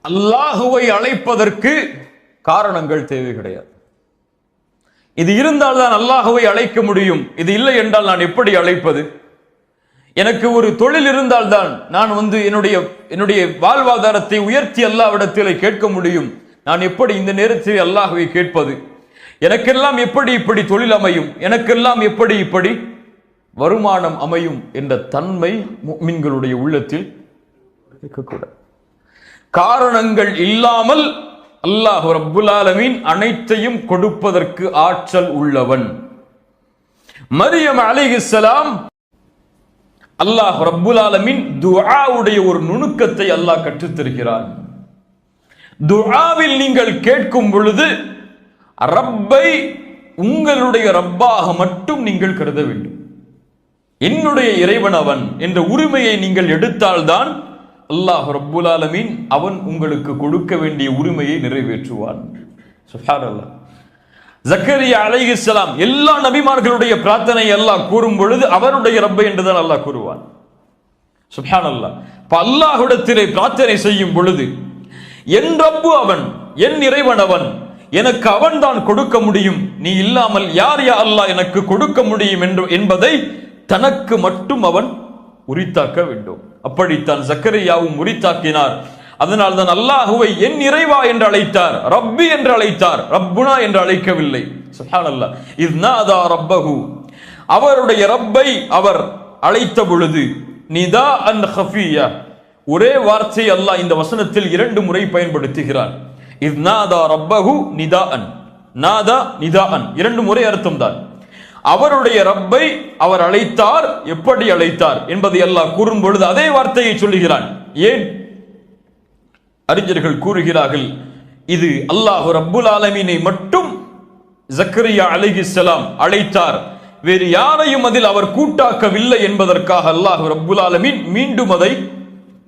அல்லாஹுவை அழைப்பதற்கு காரணங்கள் தேவை கிடையாது. இது இருந்தால் தான் அல்லாஹுவை அழைக்க முடியும். இது இல்லை என்றால் நான் எப்படி அழைப்பது? எனக்கு ஒரு தொழில் இருந்தால் தான் நான் என்னுடைய வாழ்வாதாரத்தை உயர்த்தி அல்லாஹ்விடத்தில் கேட்க முடியும். நான் எப்படி இந்த நேரத்தில் அல்லாஹுவை கேட்பது? எனக்கெல்லாம் எப்படி இப்படி தொழில் அமையும்? எனக்கெல்லாம் எப்படி இப்படி வருமானம் அமையும் என்ற தன்மை முஃமின்களுடைய உள்ளத்தில் இருக்கக்கூடாது. காரணங்கள் இல்லாமல் அல்லாஹ் ரப்புல் ஆலமீன் அனைத்தையும் கொடுப்பதற்கு ஆற்றல் உள்ளவன். மரியம் அலைஹிஸ்ஸலாம் அல்லாஹ் ரப்புல் ஆலமீன் துஆவுடைய ஒரு நுணுக்கத்தை அல்லாஹ் கற்றுத்தருகிறான். துஆவில் நீங்கள் கேட்கும் பொழுது ரப்பை உங்களுடைய ரப்பாக மட்டும் நீங்கள் கருத வேண்டும். என்னுடைய இறைவன் அவன் என்ற உரிமையை நீங்கள் எடுத்தால்தான் அல்லாஹ் ரப்புல் ஆலமீன் அவன் உங்களுக்கு கொடுக்க வேண்டிய உரிமையை நிறைவேற்றுவான். சுப்ஹானல்லாஹ். ஜக்கரியா அலைஹிஸ்ஸலாம் எல்லா நபிமார்களுடைய பிரார்த்தனை அல்லாஹ் கூறும் பொழுது அவருடைய ரப்பை என்றுதான் அல்லாஹ் கூறுவான். சுப்ஹானல்லாஹ். அல்லாஹ்விடத்திலே பிரார்த்தனை செய்யும் பொழுது என் ரப்பு அவன், என் இறைவன் அவன், எனக்கு அவன் தான் கொடுக்க முடியும், நீ இல்லாமல் யார் யா அல்லாஹ் எனக்கு கொடுக்க முடியும் என்பதை தனக்கு மட்டும் அவன் உரித்தாக்க வேண்டும். அப்படித்தான் ஜக்கரியாவும் உரித்தாக்கினார். அதனால் தான் அல்லாஹுவை என் இறைவா என்று அழைத்தார், ரப்பி என்று அழைத்தார், ரப்புனா என்று அழைக்கவில்லை. சுப்ஹானல்லாஹ். இத்நாதா ரப்பஹு, அவருடைய ரப்பை அவர் அழைத்த பொழுது நிதா அன் ஹஃபியா, ஒரே வார்த்தை அல்லாஹ் இந்த வசனத்தில் 2 முறை பயன்படுத்துகிறார். இத்நாதா ரப்பஹு நிதாஅன், நாதா நிதாஅன் 2 முறை அர்த்தம் தான். அவருடைய ரப்பை அவர் அழைத்தார். எப்படி அழைத்தார் என்பதை அல்லாஹ் கூறும் பொழுது அதே வார்த்தையை சொல்லுகிறான். ஏன்? அறிஞர்கள் கூறுகிறார்கள், இது அல்லாஹ் ரப்புல் ஆலமீனை மட்டும் ஜக்கரியா அலைஹிஸ்ஸலாம் அழைத்தார், வேறு யாரையும் அதில் அவர் கூட்டாக்கவில்லை என்பதற்காக அல்லாஹ் ரப்புல் ஆலமீன் மீண்டும் அதை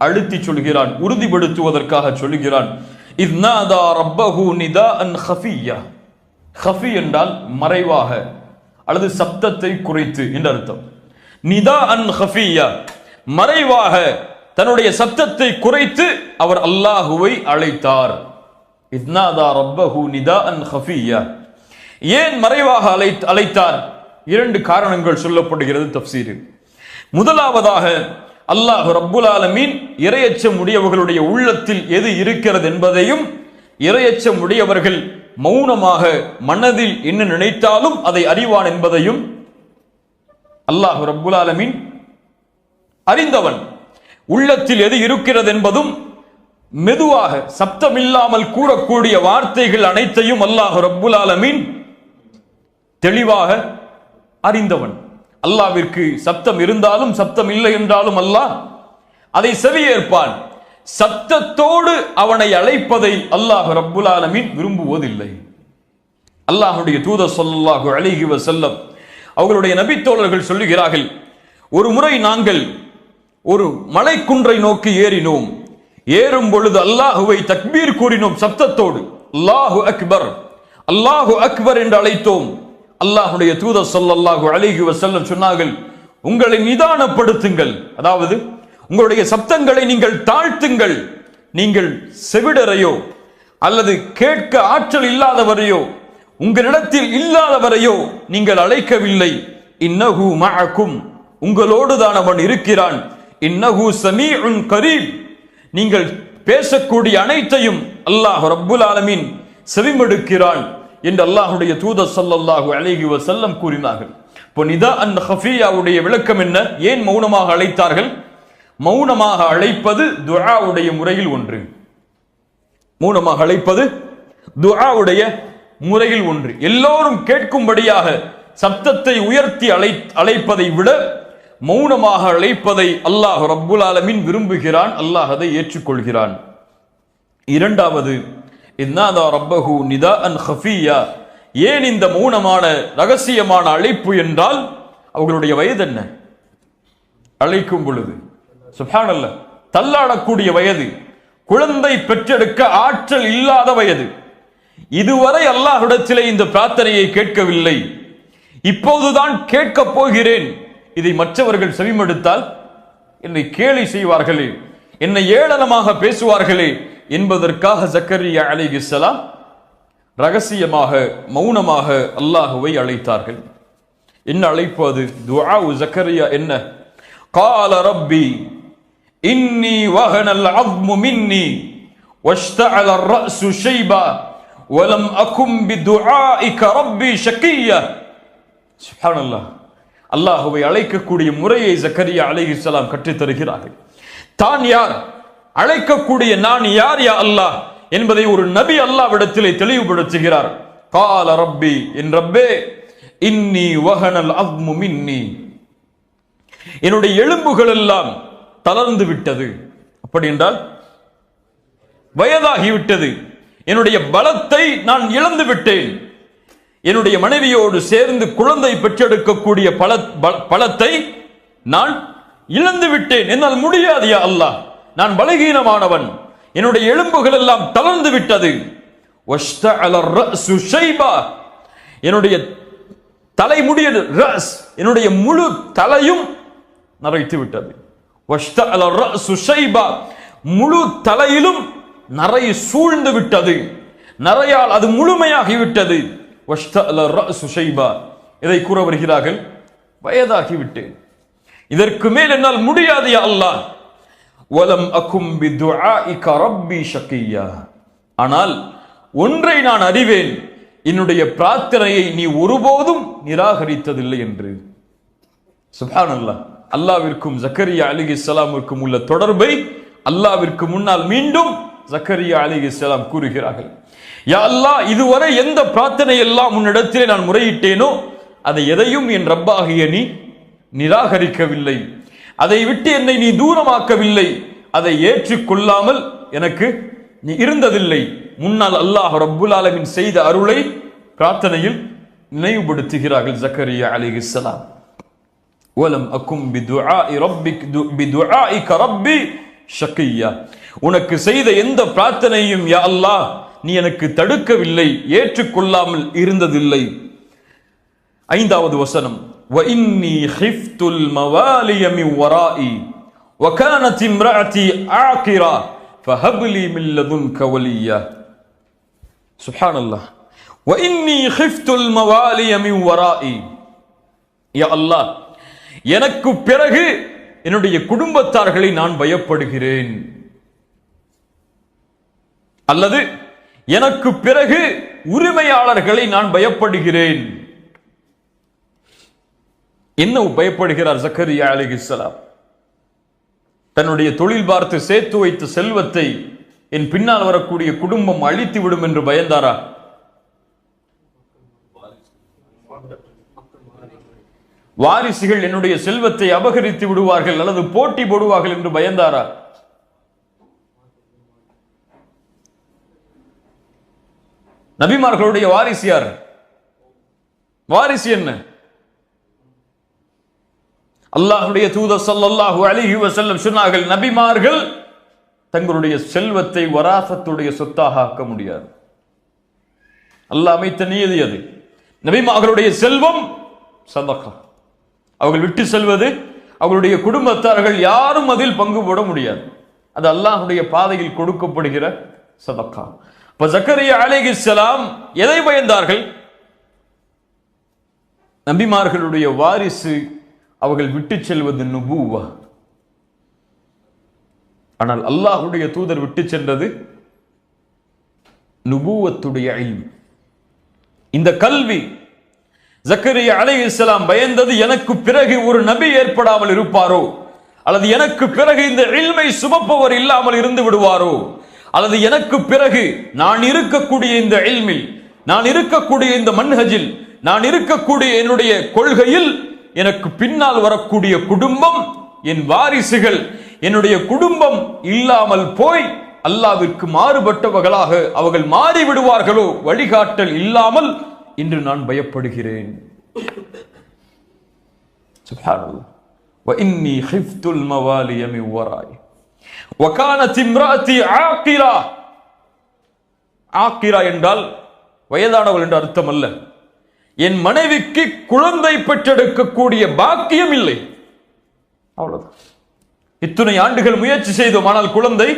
அழுத்தி சொல்கிறான், உறுதிப்படுத்துவதற்காக சொல்கிறான். இத்நாதா ரப்பஹு நிதாஅன் ஹஃபியா. ஹஃபி என்றால் மறைவாக அல்லது சப்தத்தை குறைத்து என்ற அர்த்தம். நிதாஅன் ஹஃபியா, மறைவாக தன்னுடைய சப்தத்தை குறைத்து அவர் அல்லாஹுவை அழைத்தார். இத்நாதா ரப்பஹு நிதாஅன் ஹஃபியா. ஏன் மறைவாக அழைத்தார்? 2 காரணங்கள் சொல்லப்படுகிறது தஃப்சீரில். முதலாவதாக அல்லாஹ் ரப்புல் ஆலமீன் இறையச்சம் உடையவர்களுடைய உள்ளத்தில் எது இருக்கிறது என்பதையும், இறையச்சம் உடையவர்கள் மௌனமாக மனதில் என்ன நினைத்தாலும் அதை அறிவான் என்பதையும் அல்லாஹ் ரப்புல் ஆலமீன் அறிந்தவன். உள்ளத்தில் எது இருக்கிறது என்பதும் மெதுவாக சப்தமில்லாமல் கூறக்கூடிய வார்த்தைகள் அனைத்தையும் அல்லாஹ் ரப்புல் ஆலமீன் தெளிவாக அறிந்தவன். அல்லாஹ்விற்கு சப்தம் இருந்தாலும் சப்தம் இல்லை என்றாலும் அல்லாஹ் அதை செவியேற்பான். சப்தத்தோடு அவனை அழைப்பதை அல்லாஹ் ரப்புல் ஆலமீன் விரும்புவதில்லை. அல்லாஹ்வுடைய தூதர் ஸல்லல்லாஹு அலைஹி வஸல்லம் அவர்களுடைய நபித்தோழர்கள் சொல்லுகிறார்கள், ஒரு முறை நாங்கள் ஒரு மலைக்குன்றை நோக்கி ஏறினோம். ஏறும் பொழுது அல்லாஹுவை தக்பீர் கூறினோம் சப்தத்தோடு. அல்லாஹு அக்பர், அல்லாஹு அக்பர் என்று அழைத்தோம். அல்லாஹ்வுடைய தூதர் ஸல்லல்லாஹு அலைஹி வஸல்லம் சொன்னார்கள், உங்களை நிதானப்படுத்துங்கள், அதாவது உங்களுடைய சப்தங்களை நீங்கள் தாழ்த்துங்கள். நீங்கள் செவிடரையோ அல்லது கேட்க ஆற்றல் இல்லாதவரையோ உங்களிடத்தில் இல்லாதவரையோ நீங்கள் அழைக்கவில்லை. இன்னஹு மஅக்கும், உங்களோடு தான் அவன் இருக்கிறான். இன்னஹு ஸமீஉன் கரீப், நீங்கள் பேசக்கூடிய அனைத்தையும் அல்லாஹ் ரப்புல் ஆலமீன் செவிமடுக்கிறான் என்று அல்லாஹ்வுடைய தூதர் ஸல்லல்லாஹு அலைஹி வஸல்லம் கூறினார்கள். இப்போ நிதாஅன் ஹஃபியாவுடைய விளக்கம் என்ன? ஏன் மௌனமாக அழைத்தார்கள்? மௌனமாக அழைப்பது துஆவுடைய முறையில் ஒன்று. மௌனமாக அழைப்பது துஆவுடைய முறையில் ஒன்று. எல்லோரும் கேட்கும்படியாக சப்தத்தை உயர்த்தி அழைப்பதை விட மௌனமாக அழைப்பதை அல்லாஹ் ரப்புல் ஆலமீன் விரும்புகிறான். அல்லாஹ் அதை ஏற்றுக்கொள்கிறான். இரண்டாவது, இன்னாதா ரப்பஹு நிதாஅன் ஹஃபியா. ஏன் இந்த மௌனமான ரகசியமான அழைப்பு என்றால், அவர்களுடைய வயது என்ன? அழைக்கும் பொழுது சுப்ஹானல்லாஹ், தள்ளாடக்கூடிய வயது, குழந்தை பெற்றெடுக்க ஆற்றல் இல்லாத வயது. இதுவரை அல்லாஹ்விடத்திலே இந்த பிரார்த்தனையை கேட்கவில்லை, இப்போதுதான் கேட்கப் போகிறேன். இதை மற்றவர்கள் செவிமடுத்தால் என்னை கேலி செய்வார்களே, என்னை ஏளனமாக பேசுவார்களே, என்பதற்காக ஜக்கரியா அலைஹிஸ்ஸலாம் ரகசியமாக மௌனமாக அல்லாஹுவை அழைத்தார்கள். என்ன அழைப்பு அது? துஆ ஜக்கரியா என்ன? قال ربي إني وهن العظم مني واشتعل الرأس شيبا ولم أكن بدعائك ربي شقيا. சுப்ஹான் அல்லாஹ். அல்லாஹுவை அழைக்கக்கூடிய முறையை ஜக்கரியா அலைஹிஸ்ஸலாம் கற்றுத் தருகிறார்கள். தான் யார், அழைக்கக்கூடிய நான் யார் யா அல்லாஹ் என்பதை ஒரு நபி அல்லாஹ்விடத்திலே தெளிவுபடுத்துகிறார். قال ربي என் ரப்பே இன்னி வஹனல் அஸ்மு மின்னி, என்னுடைய எலும்புகள் எல்லாம் தளர்ந்து விட்டது. அப்படி என்றால் வயதாகிவிட்டது, என்னுடைய பலத்தை நான் இழந்து விட்டேன். என்னுடைய மனைவியோடு சேர்ந்து குழந்தை பெற்றெடுக்கக்கூடிய பலத்தை நான் இழந்து விட்டேன். என்னால் முடியாது யா அல்லாஹ், நான் பலகீனமானவன், என்னுடைய எலும்புகள் எல்லாம் தளர்ந்து விட்டது. என்னுடைய தலைமுடிய ரஸ், என்னுடைய முழு தலையும் நரைத்து விட்டது. முழு தலையிலும் நரை சூழ்ந்து விட்டது, நரையால் அது முழுமையாகிவிட்டது. இதை கூற வருகிறார்கள், வயதாகிவிட்டேன், இதற்கு மேல் என்னால் முடியாது யா அல்லாஹ். வலம் அகும் பிதுஆஇக ரப்பி ஷகியா, ஆனால் ஒன்றை நான் அறிவேன், என்னுடைய பிரார்த்தனையை நீ ஒருபோதும் நிராகரித்ததில்லை என்று. சுப்ஹானல்லாஹ். அல்லாஹ்விற்கும் ஜக்கரியா அலைஹிஸ்ஸலாமுக்கும் உள்ள தொடர்பை அல்லாஹ்விற்கு முன்னால் மீண்டும் ஜக்கரியா அலைஹிஸ்ஸலாம் கூறுகிறார்கள். யா அல்லாஹ், இதுவரை எந்த பிரார்த்தனை எல்லாம் உன்னிடத்திலே நான் முறையிட்டேனோ அதை எதையும் என் ரப்பாகிய நீ நிராகரிக்கவில்லை, அதை விட்டு என்னை நீ தூரமாக்கவில்லை, அதை ஏற்றுக்கொள்ளாமல் எனக்கு நீ இருந்ததில்லை. முன்னால் அல்லாஹ் ரப்புல் ஆலமீன் செய்த அருளை பிரார்த்தனையில் நினைவுபடுத்துகிறார்கள் ஜக்கரியா அலைஹிஸ்ஸலாம். வலம் அகும் பிதுஆஇக ரப்பி ஷகியா, உனக்கு செய்த எந்த பிரார்த்தனையும் யா அல்லாஹ் நீ எனக்கு தடுக்கவில்லை, ஏற்றுக்கொள்ளாமல் இருந்ததில்லை. 5வது வசனம், وإني خفت الموالي من ورائي وكانت امرأتي عاقرة فهب لي من لدنك وليا. سبحان الله. وإني خفت الموالي من ورائي, யா அல்லாஹ், எனக்கு பிறகு என்னுடைய குடும்பத்தார்களை நான் பயப்படுகிறேன், அல்லது எனக்கு பிறகு உரிமையாளர்களை நான் பயப்படுகிறேன். என்ன பயப்படுகிறார் ஜக்கரியா அலைஹிஸ்ஸலாம்? தன்னுடைய தொழில் பார்த்து சேர்த்து வைத்த செல்வத்தை என் பின்னால் வரக்கூடிய குடும்பம் அழித்து விடும் என்று பயந்தாரா? வாரிசுகள் என்னுடைய செல்வத்தை அபகரித்து விடுவார்கள் அல்லது போட்டி போடுவார்கள் என்று பயந்தாரா? நபிமார்களுடைய வாரிசு யார்? வாரிசு என்ன? அல்லாஹ்வுடைய தூதர் ஸல்லல்லாஹு அலைஹி வஸல்லம் சொன்னார்கள், நபிமார்கள் தங்களுடைய செல்வத்தை வராசத்துடைய சொத்தாக ஆக்க முடியாது. அல்லாஹ் அமைத்த நியதி அது. நபிமார்களுடைய செல்வம் சதகா, அவர்கள் விட்டு செல்வது, அவர்களுடைய குடும்பத்தார்கள் யாரும் அதில் பங்கு போட முடியாது. அது அல்லாஹ்வுடைய பாதையில் கொடுக்கப்படுகிற சதகா. இப்ப ஜக்கரியா அலைஹிஸ்ஸலாம் எதை பயந்தார்கள்? நபிமார்களுடைய வாரிசு அவர்கள் விட்டு செல்வது நுபுவா. ஆனால் அல்லாஹ்வுடைய தூதர் விட்டு சென்றது நுபுவத்துடைய இல்ம், இந்த கல்வி. ஜக்கரியா அலைஹிஸ்ஸலாம் பயந்தது, எனக்கு பிறகு ஒரு நபி ஏற்படாமல் இருப்பாரோ, அல்லது எனக்கு பிறகு இந்த இல்மை சுமப்பவர் இல்லாமல் இருந்து விடுவாரோ, அல்லது எனக்கு பிறகு நான் இருக்கக்கூடிய இந்த இல்மில், நான் இருக்கக்கூடிய இந்த மன்ஹஜில், நான் இருக்கக்கூடிய என்னுடைய கொள்கையில் எனக்கு பின்னால் வரக்கூடிய குடும்பம், என் வாரிசுகள், என்னுடைய குடும்பம் இல்லாமல் போய் அல்லாஹ்விற்கு மாறுபட்டவர்களாக அவர்கள் மாறிவிடுவார்களோ, வழிகாட்டல் இல்லாமல் இன்று நான் பயப்படுகிறேன். சுப்ஹானல்லாஹ். وإني خفت الموالي من ورائي وكانت امرأتي عاقرة. ஆக்கிரா என்றால் வயதானவள் என்று அர்த்தம் அல்ல. என் மனைவிக்கு குழந்தை பெற்றெடுக்கக்கூடிய பாக்கியம் இல்லை, அவ்வளவுதான். இத்தனை ஆண்டுகள் முயற்சி செய்தோம், ஆனால் குழந்தை.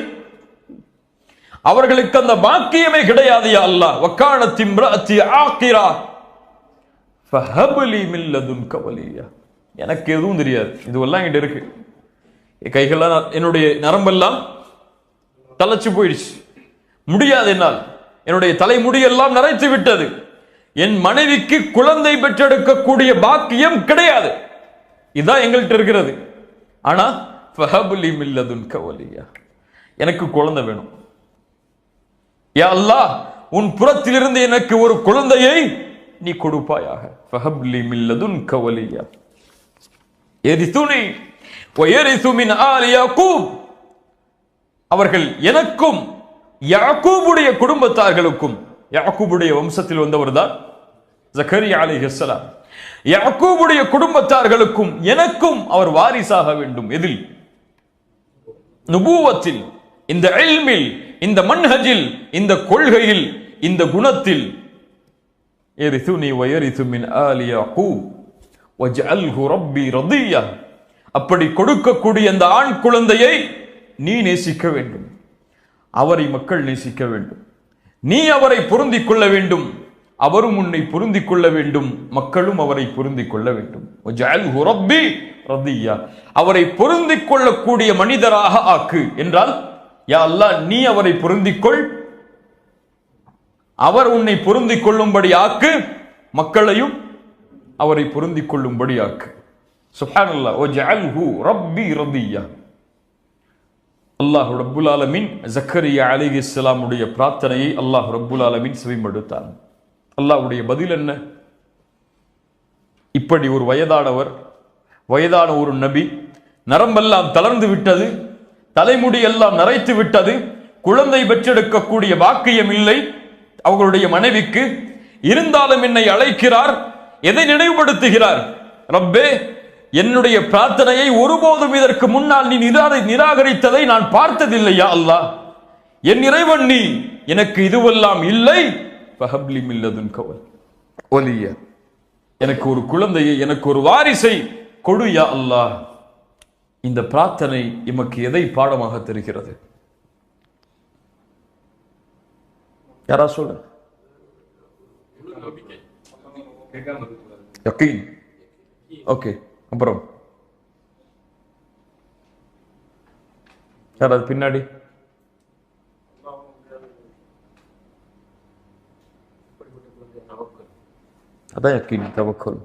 அவர்களுக்கு அந்த பாக்கியமே கிடையாது யா அல்லாஹ். வக்கானத் இம்ராத்தி ஆகிரா ஃபஹப்லி மின் லதுன்க வலியா. எனக்கு எதுவும் தெரியாது, இதுவெல்லாம் என்கிட்ட இருக்கு. என் கைகள்லாம் என்னுடைய நரம்பெல்லாம் தளச்சு போயிடுச்சு, முடியாது என்னால், என்னுடைய தலைமுடியெல்லாம் நரைத்து விட்டது, என் மனைவிக்கு குழந்தை பெற்றெடுக்கக்கூடிய பாக்கியம் கிடையாது. இதான் எங்கள்கிட்ட இருக்கிறது. ஆனா ஃபஹப்லி மின் லதுன்க வலியா, எனக்கு குழந்தை வேணும் யா அல்லாஹ், உன் புறத்திலிருந்து எனக்கு ஒரு குழந்தையை நீ கொடுப்பாயாக. ஃபஹப்லி மின் லதுன்க வலியா யரிசுனி வ யரிசு மின் ஆலி யாக்கூப், அவர்கள் எனக்கும் யாக்கூபுடைய குடும்பத்தார்களுக்கும், யாக்கூபுடைய வம்சத்தில் வந்தவர்தான் ஜக்கரியா அலைஹிஸ்ஸலாம், யாக்கூபுடைய குடும்பத்தார்களுக்கும் எனக்கும் அவர் வாரிசாக வேண்டும். எதில்? நுபுவத்தில், இந்த இல்மில், இந்த மன்ஹஜில், இந்த கொள்கையில், இந்த குணத்தில். யரிசுனி வ யரிசு மின் ஆலி யாக்கூப் வஜ்அல்ஹு ரப்பி ரதியா, அப்படி கொடுக்கக்கூடிய அந்த ஆண் குழந்தையை நீ நேசிக்க வேண்டும், அவரை மக்கள் நேசிக்க வேண்டும், நீ அவரை பொருந்திக் கொள்ள வேண்டும், அவரும் உன்னை பொருந்திக் கொள்ள வேண்டும், மக்களும் அவரை பொருந்திக் கொள்ள வேண்டும். வஜ்அல்ஹு ரப்பி ரதியா, அவரை பொருந்திக் கொள்ளக்கூடிய மனிதராக ஆக்கு என்றால், யா அல்லாஹ் நீ அவரை பொருந்திக்கொள், அவர் உன்னை பொருந்திக் கொள்ளும்படி ஆக்கு, மக்களையும் அவரை பொருந்திக் கொள்ளும்படி ஆக்கு. சுப்ஹானல்லாஹ். வஜ்அல்ஹு ரப்பி ரதியா. அல்லாஹ் ரப்புல் ஆலமீன் ஜக்கரியா அலைஹிஸ்ஸலாம் உடைய பிரார்த்தனையை அல்லாஹ் ரப்புல் ஆலமீன் செவிமடுத்தான். அல்லாஹ்வுடைய பதில் என்ன? இப்படி ஒரு வயதான ஒரு நபி, நரம்பெல்லாம் தளர்ந்து விட்டது, தலைமுடி எல்லாம் நரைத்து விட்டது, குழந்தை பெற்றெடுக்கக்கூடிய பாக்கியம் இல்லை அவர்களுடைய மனைவிக்கு, இருந்தாலும் என்னை அழைக்கிறார். எதை நினைவுபடுத்துகிறார்? ரப்பே, என்னுடைய பிரார்த்தனையை ஒருபோதும் இதற்கு முன்னால் நீ நிராகரித்ததை நான் பார்த்ததில்லையா அல்லாஹ், என் இறைவன் நீ, எனக்கு இதுவெல்லாம் இல்லை. ஃபஹப்லி மின் லதுன்க வலியா, எனக்கு ஒரு குழந்தையை, எனக்கு ஒரு வாரிசை கொடு யா அல்லாஹ். இந்த பிரார்த்தனை எமக்கு எதை பாடமாக தெரிகிறது? யாரா சொல்ல? யகீன். ஓகே, அப்புறம் யாராவது பின்னாடி? அதான் யகீன், தவக்கல்.